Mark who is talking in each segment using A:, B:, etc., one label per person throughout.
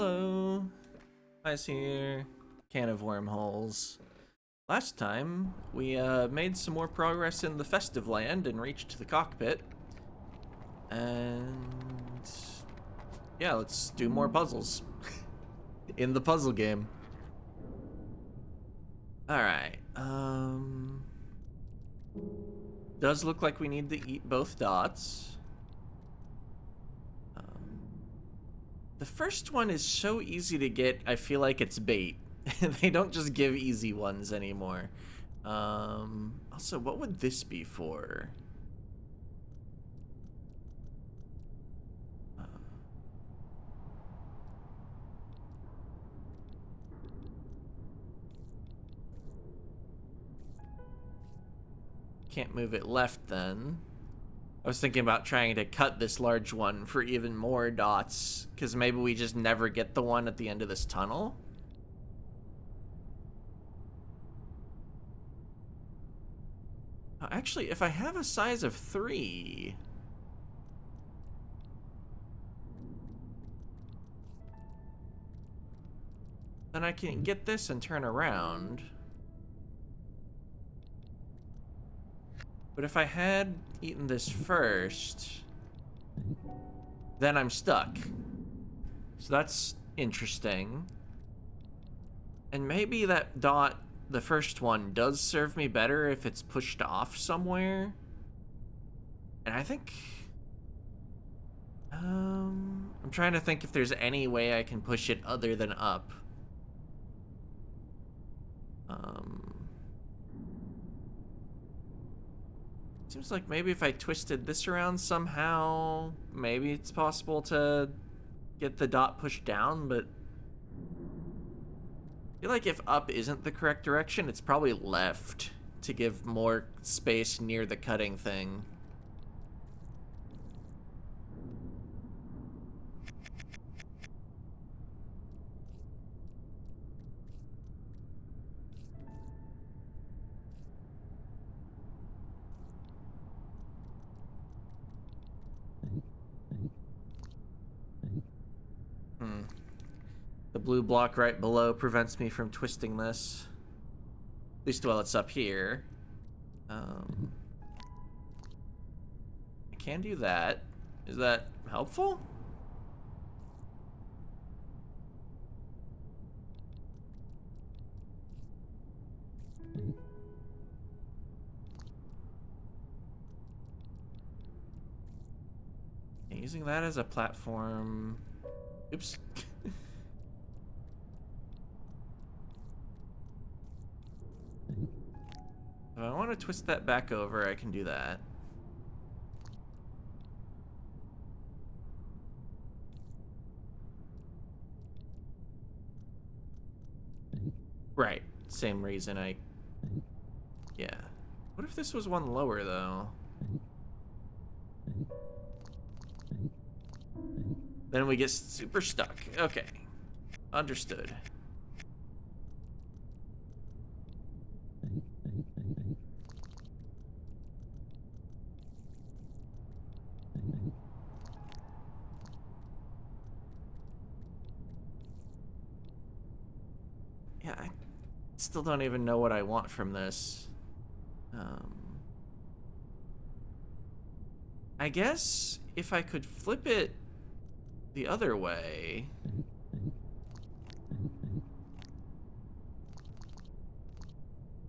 A: Hello, Ice here, can of wormholes. Last time, we made some more progress in the festive land and reached the cockpit. And yeah, let's do more puzzles in the puzzle game. Alright, does look like we need to eat both dots. The first one is so easy to get, I feel like it's bait. They don't just give easy ones anymore. Also, what would this be for? Can't move it left then. I was thinking about trying to cut this large one for even more dots, because maybe we just never get the one at the end of this tunnel. Actually, if I have a size of 3... then I can get this and turn around. But if I had eaten this first, then I'm stuck. So that's interesting. And maybe that dot, the first one, does serve me better if it's pushed off somewhere. And I think... I'm trying to think if there's any way I can push it other than up. Seems like maybe if I twisted this around somehow, maybe it's possible to get the dot pushed down, but I feel like if up isn't the correct direction, it's probably left to give more space near the cutting thing. The blue block right below prevents me from twisting this. At least while it's up here. I can do that. Is that helpful? Using that as a platform. Oops. If I want to twist that back over, I can do that. Right. Same reason yeah. What if this was one lower, though? Then we get super stuck. Okay. Understood. Yeah, I still don't even know what I want from this. I guess if I could flip it the other way.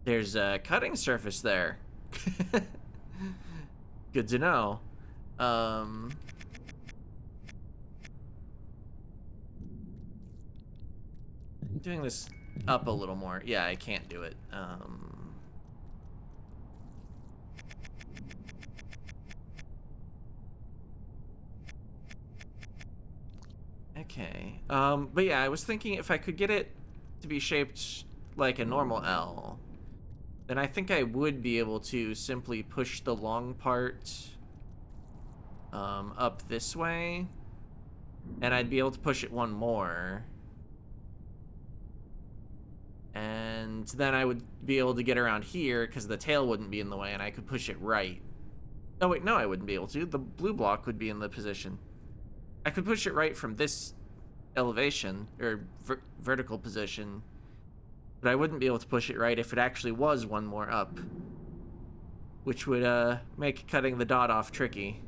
A: There's a cutting surface there. Good to know. Doing this up a little more. Yeah, I can't do it. Okay. But yeah, I was thinking if I could get it to be shaped like a normal L, then I think I would be able to simply push the long part up this way, and I'd be able to push it one more. And then I would be able to get around here because the tail wouldn't be in the way, and I could push it right. Oh wait, no, I wouldn't be able to. The blue block would be in the position. I could push it right from this elevation, or vertical position. But I wouldn't be able to push it right if it actually was one more up. Which would make cutting the dot off tricky.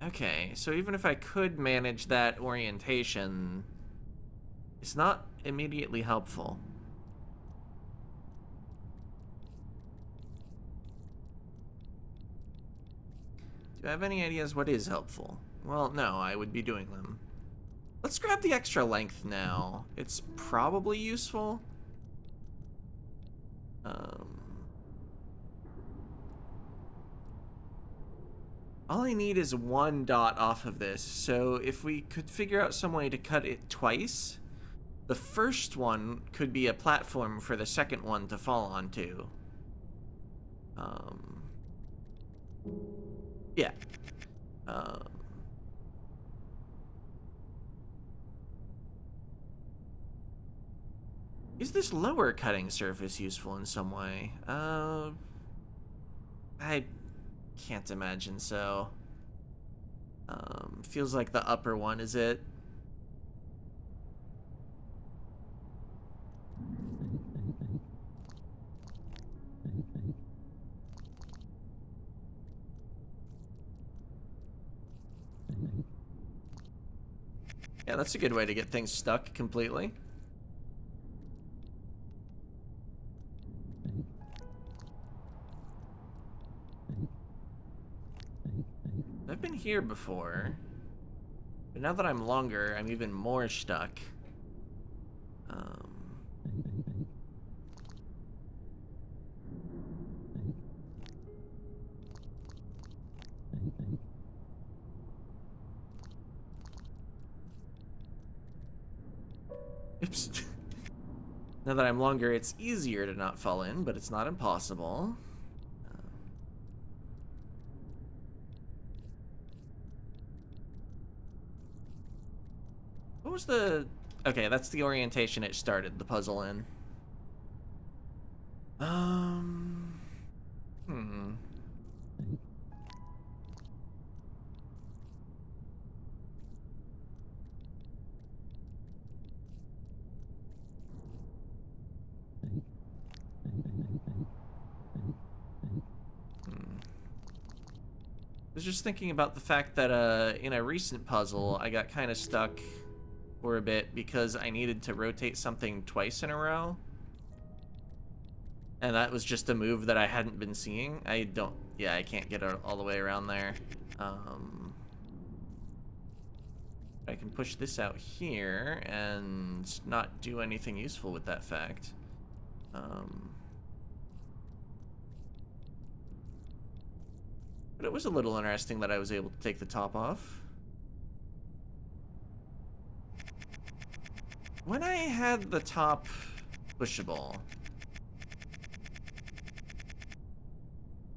A: Okay, so even if I could manage that orientation, it's not immediately helpful. Do I have any ideas what is helpful? Well, no, I would be doing them. Let's grab the extra length now. It's probably useful. All I need is one dot off of this, so if we could figure out some way to cut it twice, the first one could be a platform for the second one to fall onto. Yeah. Is this lower cutting surface useful in some way? I can't imagine so. Feels like the upper one is it. Yeah, that's a good way to get things stuck completely. I've been here before, but now that I'm longer, I'm even more stuck. Oops. Now that I'm longer, it's easier to not fall in, but it's not impossible. What was the... Okay, that's the orientation it started the puzzle in. I was just thinking about the fact that in a recent puzzle, I got kind of stuck for a bit because I needed to rotate something twice in a row. And that was just a move that I hadn't been seeing. I can't get all the way around there. I can push this out here and not do anything useful with that fact. But it was a little interesting that I was able to take the top off. When I had the top pushable,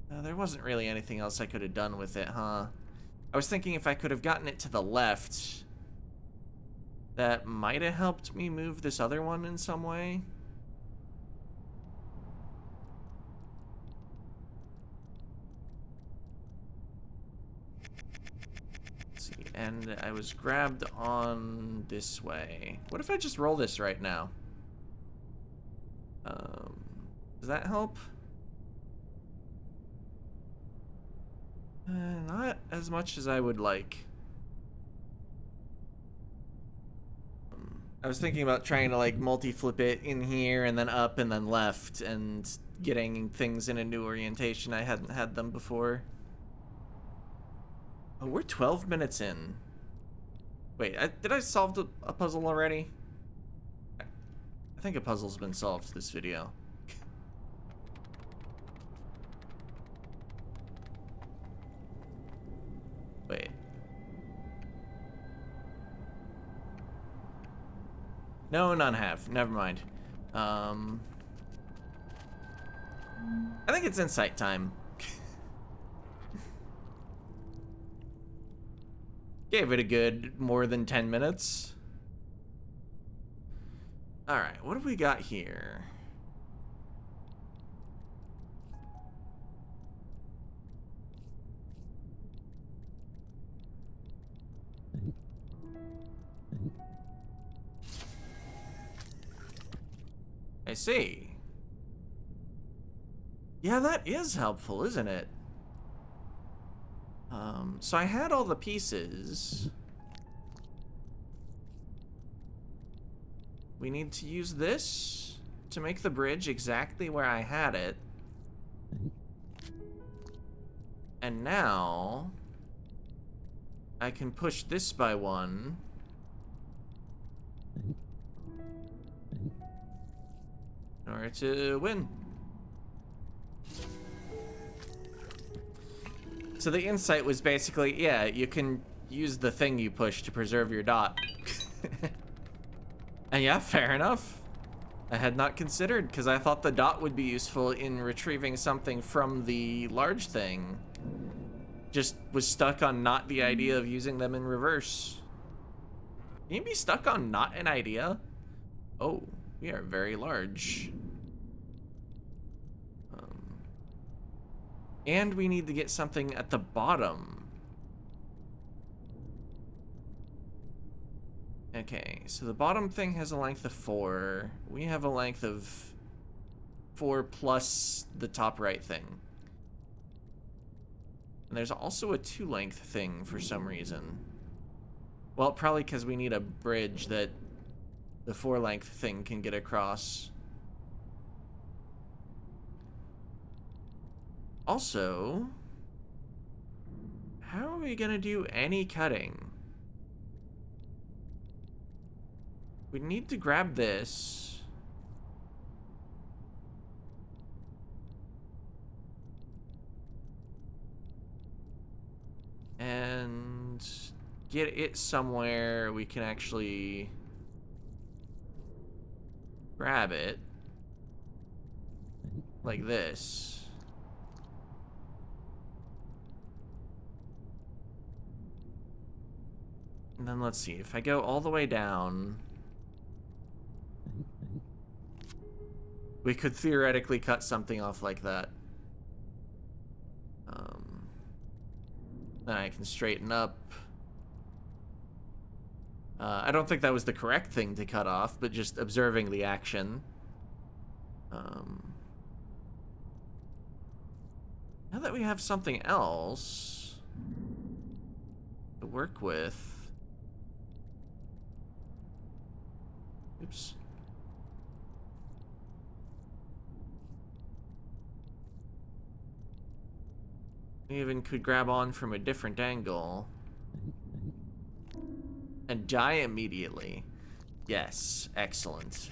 A: there wasn't really anything else I could have done with it, huh? I was thinking if I could have gotten it to the left, that might have helped me move this other one in some way. Let's see, and I was grabbed on this way. What if I just roll this right now? Does that help? Not as much as I would like. I was thinking about trying to like multi-flip it in here and then up and then left and getting things in a new orientation. I hadn't had them before. Oh, we're 12 minutes in. Wait, did I solve a puzzle already? I think a puzzle's been solved this video. Wait. No, none have. Never mind. I think it's insight time. Gave it a good more than 10 minutes. Alright, what do we got here? I see. Yeah, that is helpful, isn't it? So I had all the pieces. We need to use this to make the bridge exactly where I had it. And now I can push this by one. In order to win. So the insight was basically, yeah, you can use the thing you push to preserve your dot. And yeah, fair enough. I had not considered, because I thought the dot would be useful in retrieving something from the large thing. Just was stuck on not the idea of using them in reverse. Can you be stuck on not an idea? Oh, we are very large. And we need to get something at the bottom. Okay, so the bottom thing has a length of 4. We have a length of 4 plus the top right thing. And there's also a 2 length thing for some reason. Well, probably because we need a bridge that the 4 length thing can get across. Also, how are we gonna do any cutting? We need to grab this. And get it somewhere we can actually grab it. Like this. And then let's see, if I go all the way down, we could theoretically cut something off like that. Then I can straighten up. I don't think that was the correct thing to cut off, but just observing the action. Now that we have something else to work with. Oops. We even could grab on from a different angle. And die immediately. Yes, excellent.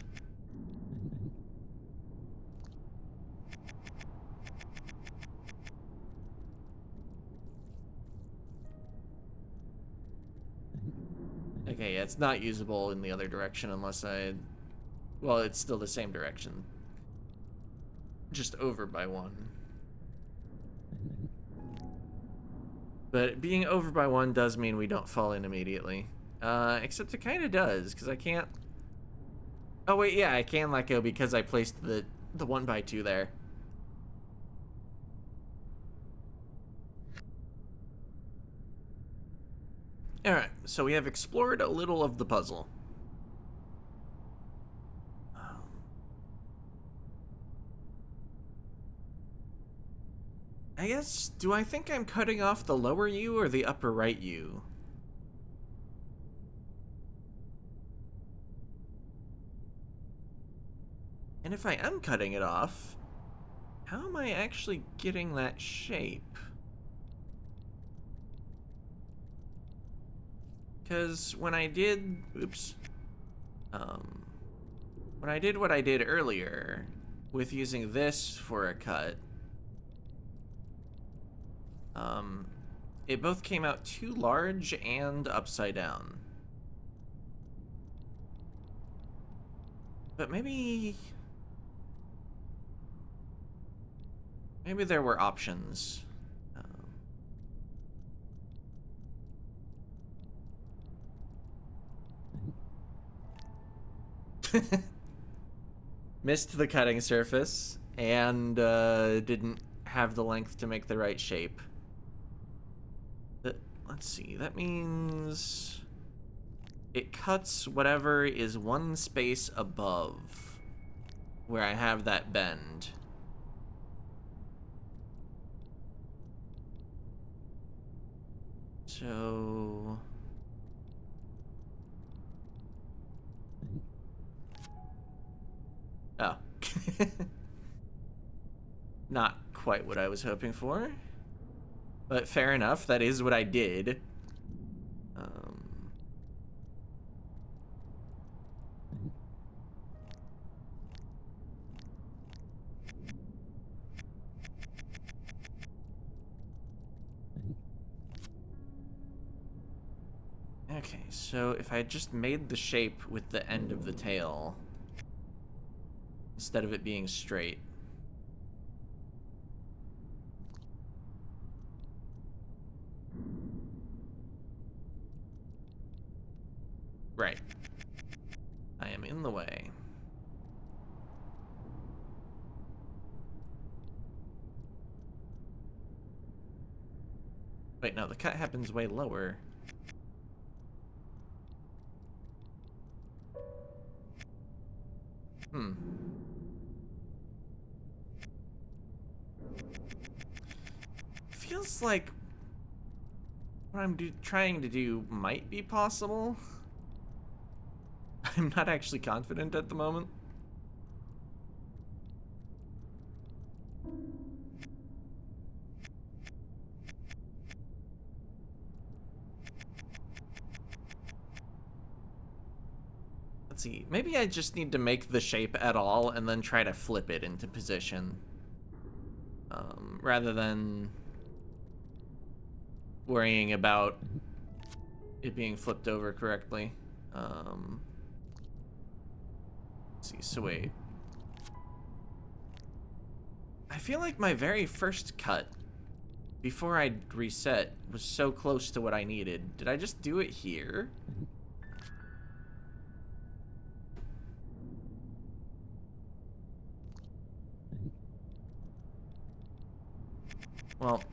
A: Okay, yeah, it's not usable in the other direction unless I... Well, it's still the same direction. Just over by 1. But being over by 1 does mean we don't fall in immediately. Except it kind of does, because I can't... Oh, wait, yeah, I can let go because I placed the 1 by 2 there. Alright, so we have explored a little of the puzzle. I guess, do I think I'm cutting off the lower U or the upper right U? And if I am cutting it off, how am I actually getting that shape? Because when I did, oops, when I did what I did earlier with using this for a cut, it both came out too large and upside down. But maybe there were options. Missed the cutting surface and didn't have the length to make the right shape. Let's see, that means it cuts whatever is 1 space above where I have that bend. So... Oh. Not quite what I was hoping for. But fair enough, that is what I did. Okay, so if I had just made the shape with the end of the tail, instead of it being straight. Right. I am in the way. Wait, no, the cut happens way lower. Feels like what I'm trying to do might be possible. I'm not actually confident at the moment. Let's see. Maybe I just need to make the shape at all and then try to flip it into position. Rather than worrying about it being flipped over correctly. Let's see, so wait. I feel like my very first cut, before I reset, was so close to what I needed. Did I just do it here? Well,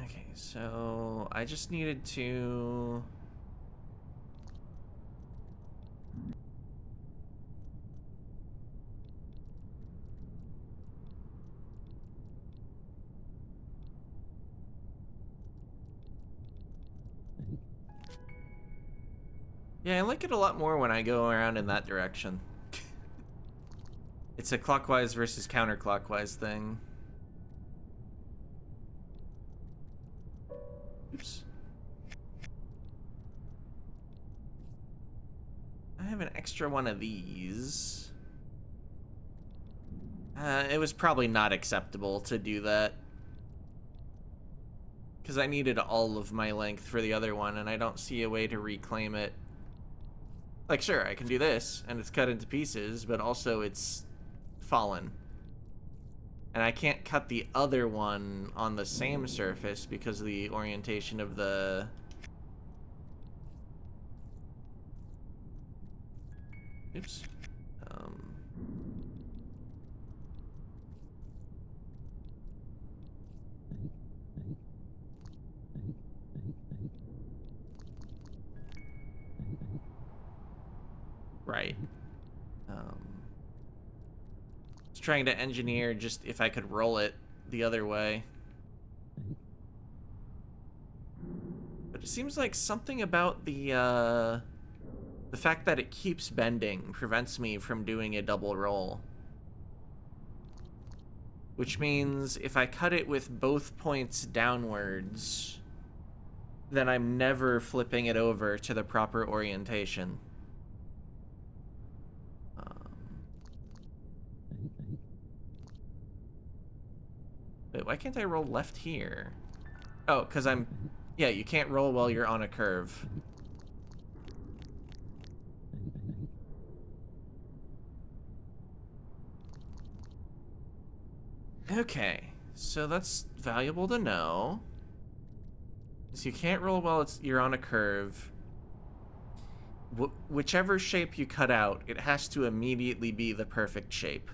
A: okay, so I just needed to... Yeah, I like it a lot more when I go around in that direction. It's a clockwise versus counterclockwise thing. Oops. I have an extra one of these. It was probably not acceptable to do that. Because I needed all of my length for the other one, and I don't see a way to reclaim it. Like, sure, I can do this, and it's cut into pieces, but also it's fallen. And I can't cut the other one on the same surface because of the orientation of the... Oops. Right. I was trying to engineer just if I could roll it the other way. But it seems like something about the fact that it keeps bending prevents me from doing a double roll. Which means if I cut it with both points downwards, then I'm never flipping it over to the proper orientation. Wait, why can't I roll left here? Oh, because I'm... Yeah, you can't roll while you're on a curve. Okay, so that's valuable to know. So you can't roll while you're on a curve. Whichever shape you cut out, it has to immediately be the perfect shape.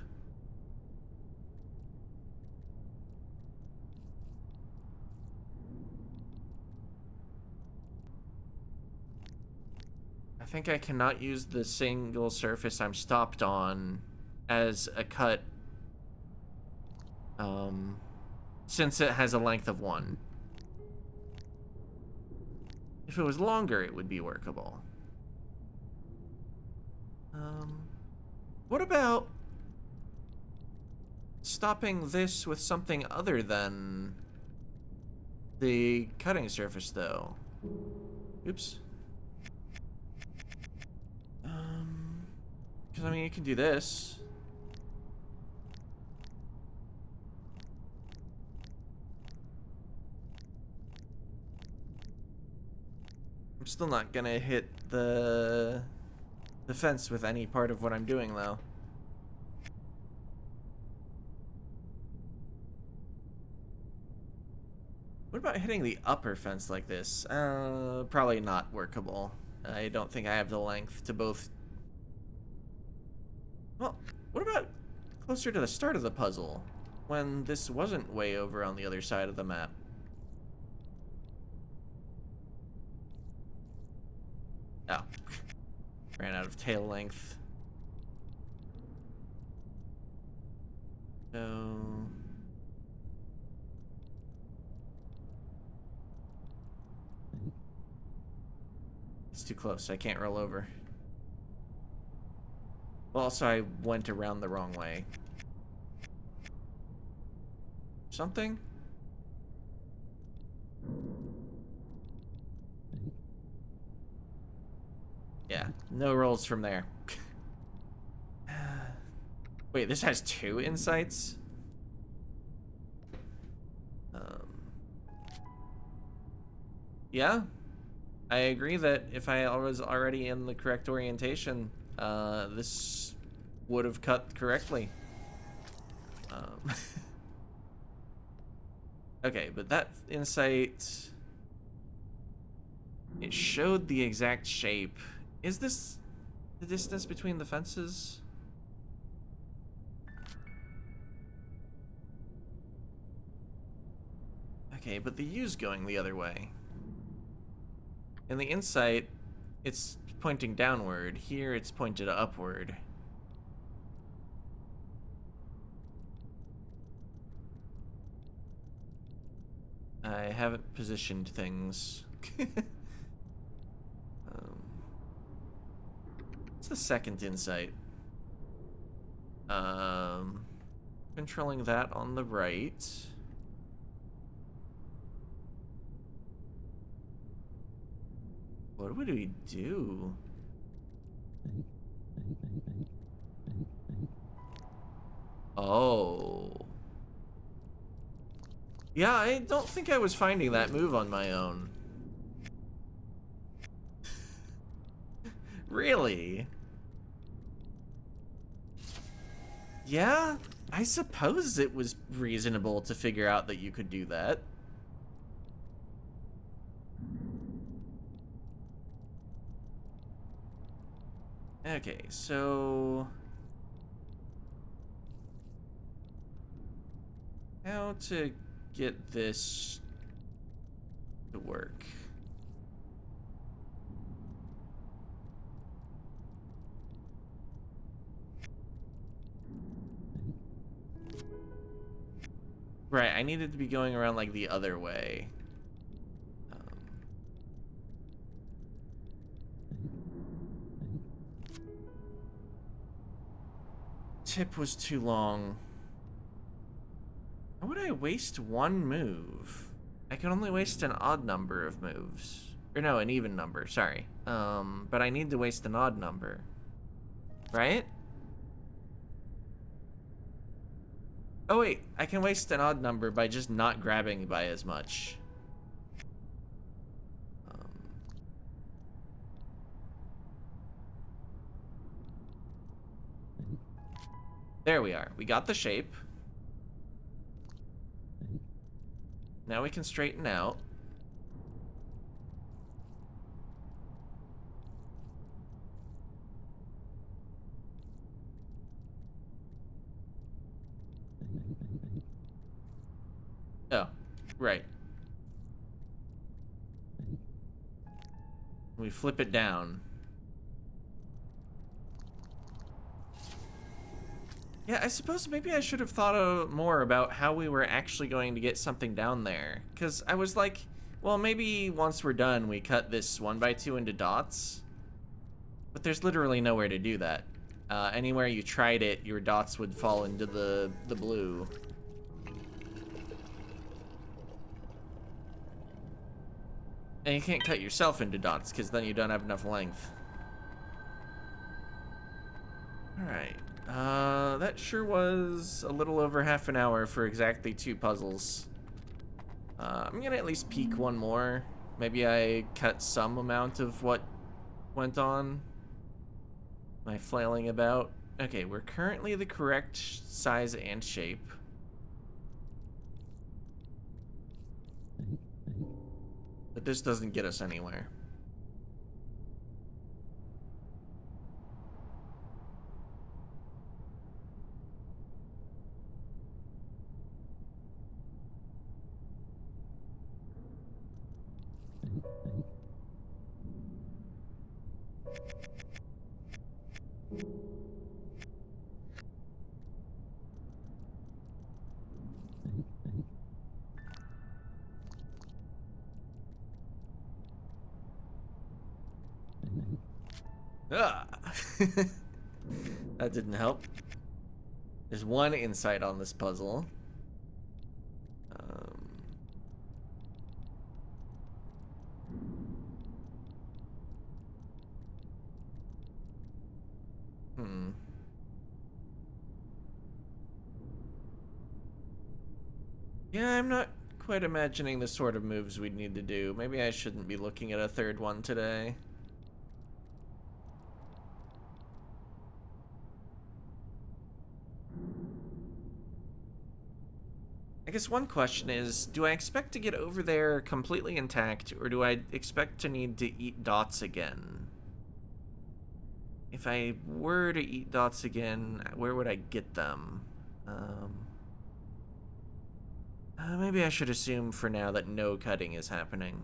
A: I think I cannot use the single surface I'm stopped on as a cut, since it has a length of 1. If it was longer, it would be workable. What about stopping this with something other than the cutting surface, though? Oops. Because, I mean, you can do this. I'm still not gonna hit the fence with any part of what I'm doing, though. What about hitting the upper fence like this? Probably not workable. I don't think I have the length to both. Well, what about closer to the start of the puzzle, when this wasn't way over on the other side of the map? Oh. Ran out of tail length. So... it's too close. I can't roll over. Well, also, I went around the wrong way. Something? Yeah, no rolls from there. Wait, this has 2 insights? Yeah, I agree that if I was already in the correct orientation, this would have cut correctly. Okay, but that insight, it showed the exact shape. Is this the distance between the fences? Okay, but the U's going the other way. In the insight, it's pointing downward. Here, it's pointed upward. I haven't positioned things. What's the second insight? Controlling that on the right. What would we do? Oh. Yeah, I don't think I was finding that move on my own. Really? Yeah, I suppose it was reasonable to figure out that you could do that. Okay, so... how to get this to work? Right, I needed to be going around like the other way. Tip was too long. How would I waste 1 move? I can only waste an odd number of moves. Or no, an even number, sorry. But I need to waste an odd number. Right? Oh wait, I can waste an odd number by just not grabbing by as much. There we are. We got the shape. Now we can straighten out. Oh, right. We flip it down. Yeah, I suppose maybe I should have thought more about how we were actually going to get something down there. Because I was like, well, maybe once we're done, we cut this 1x2 into dots. But there's literally nowhere to do that. Anywhere you tried it, your dots would fall into the blue. And you can't cut yourself into dots, because then you don't have enough length. Alright. That sure was a little over half an hour for exactly 2 puzzles. I'm gonna at least peek one more. Maybe I cut some amount of what went on. Am I flailing about? Okay, we're currently the correct size and shape. But this doesn't get us anywhere. Ah! That didn't help. There's one insight on this puzzle. Yeah, I'm not quite imagining the sort of moves we'd need to do. Maybe I shouldn't be looking at a third one today. I guess one question is, do I expect to get over there completely intact, or do I expect to need to eat dots again? If I were to eat dots again, where would I get them? Maybe I should assume for now that no cutting is happening.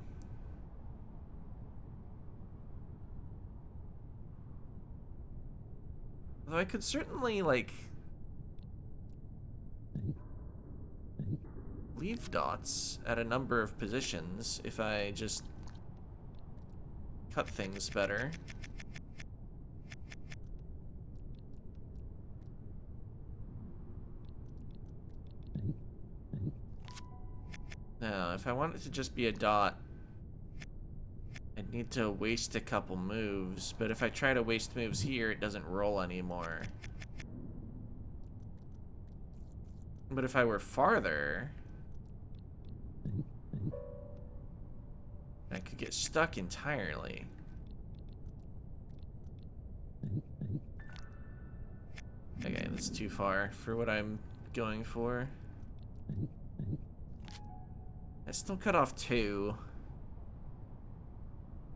A: Although I could certainly, like, leave dots at a number of positions if I just cut things better. Now, if I want it to just be a dot, I'd need to waste a couple moves, but if I try to waste moves here, it doesn't roll anymore. But if I were farther, I could get stuck entirely. Okay, that's too far for what I'm going for. I still cut off 2.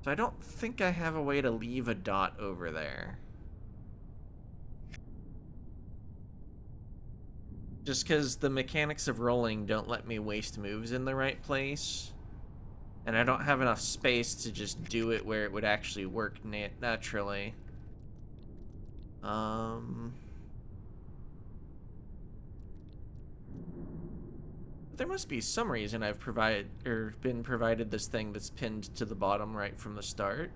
A: So I don't think I have a way to leave a dot over there. Just because the mechanics of rolling don't let me waste moves in the right place. And I don't have enough space to just do it where it would actually work naturally. There must be some reason I've been provided this thing that's pinned to the bottom right from the start.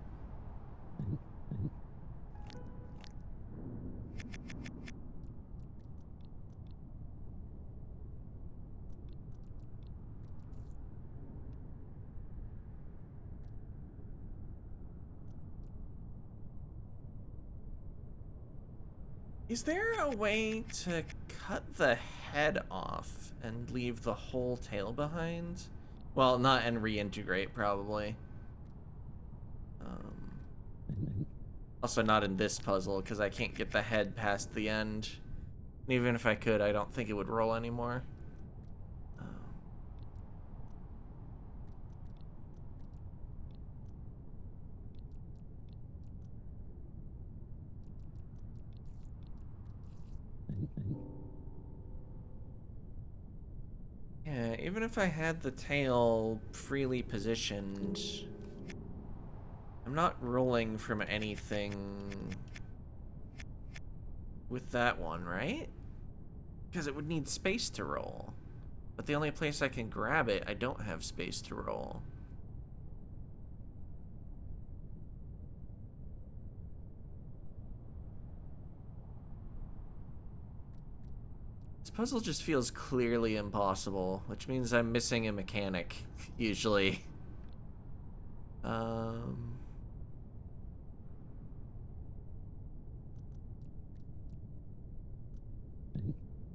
A: Is there a way to cut the head off and leave the whole tail behind? Well, not and reintegrate, probably. Also not in this puzzle, because I can't get the head past the end. And even if I could, I don't think it would roll anymore. Yeah, even if I had the tail freely positioned, I'm not rolling from anything with that one, right? Because it would need space to roll. But the only place I can grab it, I don't have space to roll. This puzzle just feels clearly impossible, which means I'm missing a mechanic, usually.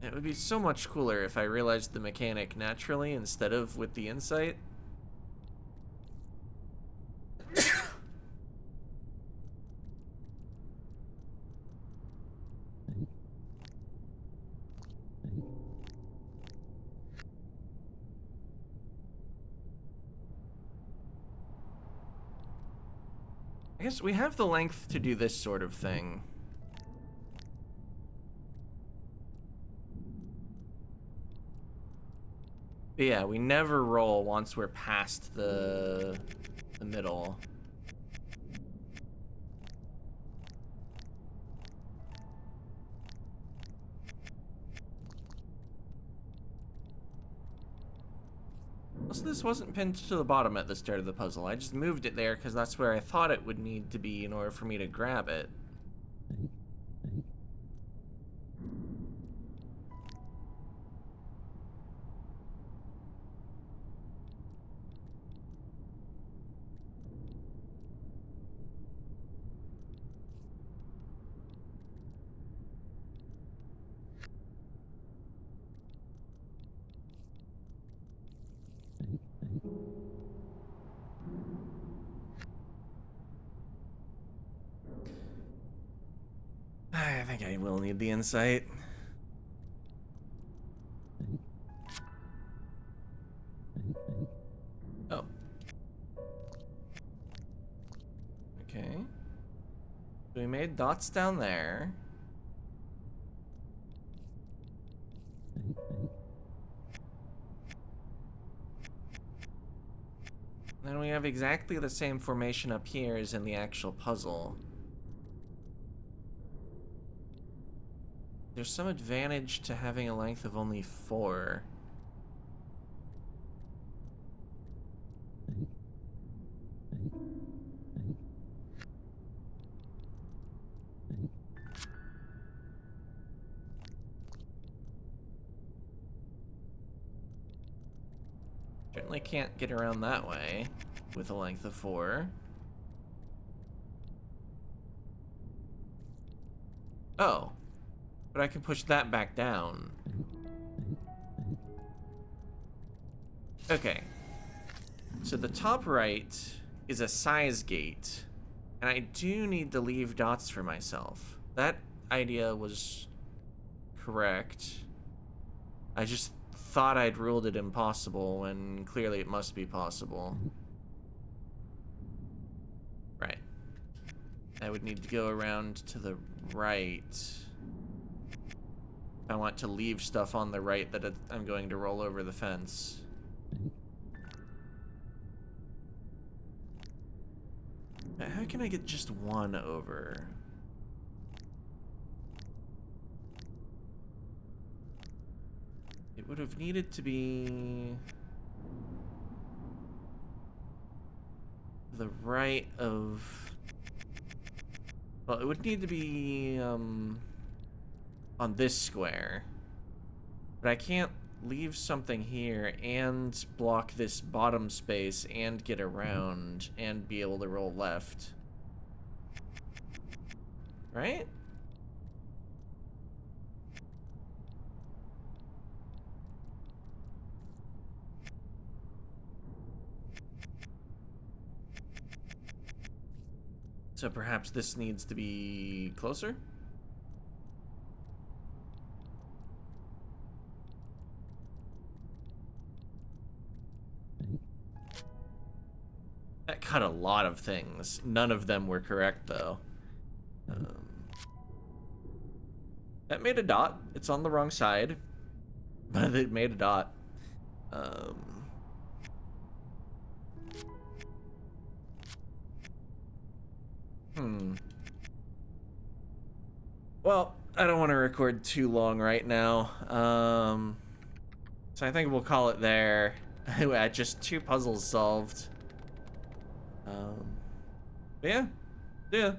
A: It would be so much cooler if I realized the mechanic naturally instead of with the insight. I guess we have the length to do this sort of thing. But yeah, we never roll once we're past the middle. Also, this wasn't pinned to the bottom at the start of the puzzle. I just moved it there because that's where I thought it would need to be in order for me to grab it. I think I will need the insight. Oh. Okay. So we made dots down there. Then we have exactly the same formation up here as in the actual puzzle. There's some advantage to having a length of only 4. Certainly can't get around that way with a length of 4. Oh. But I can push that back down. Okay. So the top right is a size gate. And I do need to leave dots for myself. That idea was correct. I just thought I'd ruled it impossible when clearly it must be possible. Right. I would need to go around to the right. I want to leave stuff on the right that I'm going to roll over the fence. How can I get just one over? It would have needed to be the right of... Well, it would need to be on this square. But I can't leave something here and block this bottom space and get around and be able to roll left. Right? So perhaps this needs to be closer? That cut a lot of things. None of them were correct, though. That made a dot. It's on the wrong side, but it made a dot. Well, I don't want to record too long right now. So I think we'll call it there. Just 2 puzzles solved. But yeah. Yeah.